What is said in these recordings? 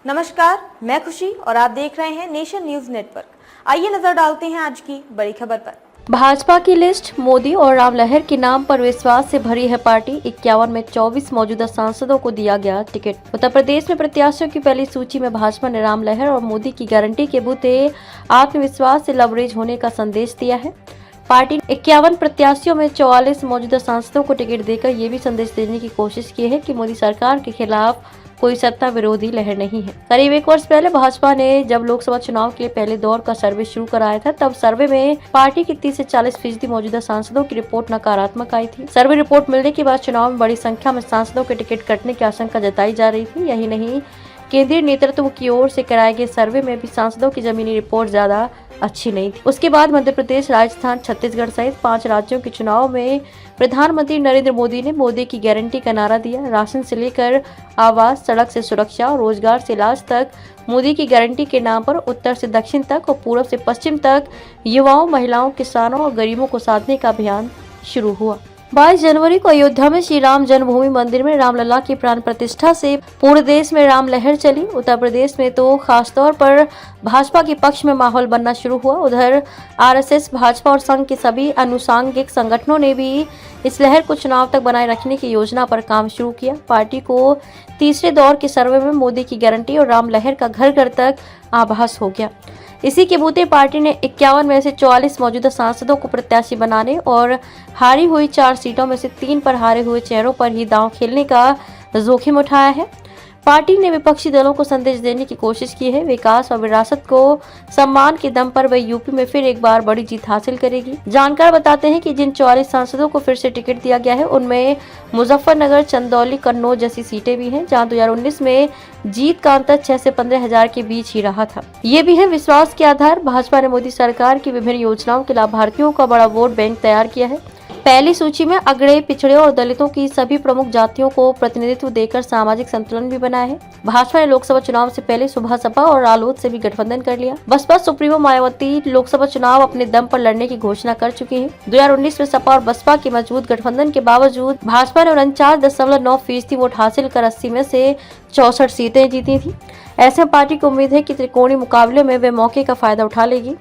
नमस्कार, मैं खुशी और आप देख रहे हैं नेशन न्यूज नेटवर्क। आइए नजर डालते हैं आज की बड़ी खबर पर। भाजपा की लिस्ट मोदी और राम लहर के नाम पर विश्वास से भरी है पार्टी। 51 में 24 मौजूदा सांसदों को दिया गया टिकट। उत्तर प्रदेश में प्रत्याशियों की पहली सूची में भाजपा ने राम लहर और मोदी की गारंटी के बूते आत्मविश्वास से लबरेज होने का संदेश दिया है। पार्टी ने 51 प्रत्याशियों में 44 मौजूदा सांसदों को टिकट देकर ये भी संदेश देने की कोशिश की है कि मोदी सरकार के खिलाफ कोई सत्ता विरोधी लहर नहीं है। करीब एक वर्ष पहले भाजपा ने जब लोकसभा चुनाव के लिए पहले दौर का सर्वे शुरू कराया था, तब सर्वे में पार्टी की 30 से 40% मौजूदा सांसदों की रिपोर्ट नकारात्मक आई थी। सर्वे रिपोर्ट मिलने के बाद चुनाव में बड़ी संख्या में सांसदों के टिकट कटने की आशंका जताई जा रही थी। यही नहीं, केंद्रीय नेतृत्व की ओर से कराए गए सर्वे में भी सांसदों की जमीनी रिपोर्ट ज्यादा अच्छी नहीं थी। उसके बाद मध्य प्रदेश, राजस्थान, छत्तीसगढ़ सहित 5 राज्यों के चुनाव में प्रधानमंत्री नरेंद्र मोदी ने मोदी की गारंटी का नारा दिया। राशन से लेकर आवास, सड़क से सुरक्षा और रोजगार से इलाज तक मोदी की गारंटी के नाम पर उत्तर से दक्षिण तक और पूर्व से पश्चिम तक युवाओं, महिलाओं, किसानों और गरीबों को साधने का अभियान शुरू हुआ। 22 जनवरी को अयोध्या में श्री राम जन्मभूमि मंदिर में रामलला की प्राण प्रतिष्ठा से पूरे देश में राम लहर चली। उत्तर प्रदेश में तो खासतौर पर भाजपा के पक्ष में माहौल बनना शुरू हुआ। उधर आरएसएस, भाजपा और संघ के सभी अनुषांगिक संगठनों ने भी इस लहर को चुनाव तक बनाए रखने की योजना पर काम शुरू किया। पार्टी को तीसरे दौर के सर्वे में मोदी की गारंटी और राम लहर का घर घर तक आभास हो गया। इसी के बूते पार्टी ने 51 में से 44 मौजूदा सांसदों को प्रत्याशी बनाने और हारी हुई 4 सीटों में से 3 पर हारे हुए चेहरों पर ही दांव खेलने का जोखिम उठाया है। पार्टी ने विपक्षी दलों को संदेश देने की कोशिश की है। विकास और विरासत को सम्मान के दम पर वह यूपी में फिर एक बार बड़ी जीत हासिल करेगी। जानकार बताते हैं कि जिन 44 सांसदों को फिर से टिकट दिया गया है, उनमें मुजफ्फरनगर, चंदौली, कन्नौज जैसी सीटें भी हैं, जहां 2019 में जीत का अंतर 6 से 15 हजार के बीच ही रहा था। ये भी है विश्वास के आधार। भाजपा ने मोदी सरकार की विभिन्न योजनाओं के लाभार्थियों का बड़ा वोट बैंक तैयार किया है। पहली सूची में अगड़े, पिछड़े और दलितों की सभी प्रमुख जातियों को प्रतिनिधित्व देकर सामाजिक संतुलन भी बनाया है। भाजपा ने लोकसभा चुनाव से पहले सुबह सपा और रालोद से भी गठबंधन कर लिया। बसपा सुप्रीमो मायावती लोकसभा चुनाव अपने दम पर लड़ने की घोषणा कर चुकी है। 2019 में सपा और बसपा के मजबूत गठबंधन के बावजूद भाजपा ने 49.9% वोट हासिल कर 80 में से 64 सीटें जीती थी। ऐसे में पार्टी को उम्मीद है कि त्रिकोणीय मुकाबले में वे मौके का फायदा उठा लेगी।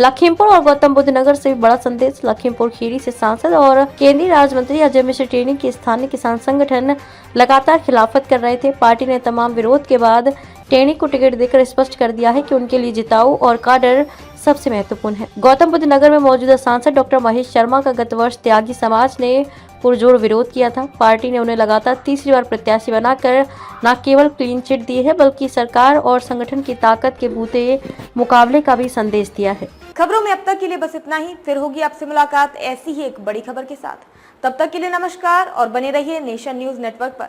लखीमपुर और गौतम बुद्ध नगर से भी बड़ा संदेश। लखीमपुर खीरी से सांसद और केंद्रीय राज्य मंत्री अजय मिश्र टेनी के स्थानीय किसान संगठन लगातार खिलाफत कर रहे थे। पार्टी ने तमाम विरोध के बाद टेनी को टिकट देकर स्पष्ट कर दिया है कि उनके लिए जिताऊ और काडर सबसे महत्वपूर्ण है। गौतम बुद्ध नगर में मौजूदा सांसद डॉक्टर महेश शर्मा का गत वर्ष त्यागी समाज ने पुरजोर विरोध किया था। पार्टी ने उन्हें लगातार तीसरी बार प्रत्याशी बनाकर न केवल क्लीन चिट दी है, बल्कि सरकार और संगठन की ताकत के बूते मुकाबले का भी संदेश दिया है। खबरों में अब तक के लिए बस इतना ही। फिर होगी आपसे मुलाकात ऐसी ही एक बड़ी खबर के साथ। तब तक के लिए नमस्कार और बने रहिए नेशन न्यूज नेटवर्क पर।